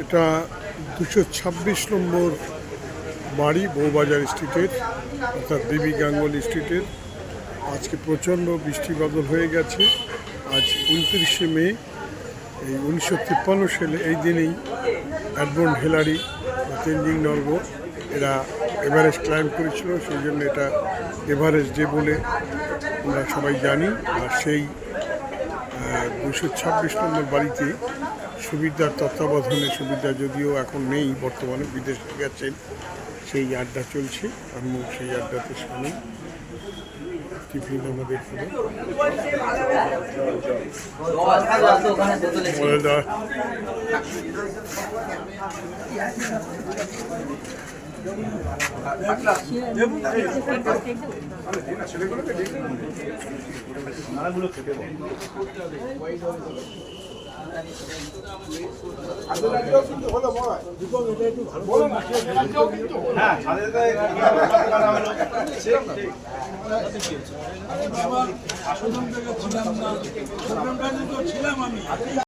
এটা 226 নম্বর বাড়ি বউবাজার স্ট্রিটের, অর্থাৎ দেবী গাঙ্গুলি স্ট্রিটের। আজকে প্রচণ্ড বৃষ্টি বাদল হয়ে গেছে। আজ 29শে মে, এই 1953 সালে এই দিনেই এডমন্ড হিলারি বা তেনজিং নরগে এরা এভারেস্ট ক্লাইম্ব করেছিল, সেই জন্য এটা এভারেস্ট ডে বলে আমরা সবাই জানি। আর সেই 226 নম্বর বাড়িতে সুবিধার তত্ত্বাবধানে, সুবিধা যদিও এখন নেই, বর্তমানে বিদেশে গেছেন, সেই আড্ডা চলছে। আমি সেই আড্ডাতে সামনে টিফিন আমাদের ছিলাম না, ছিলাম আমি।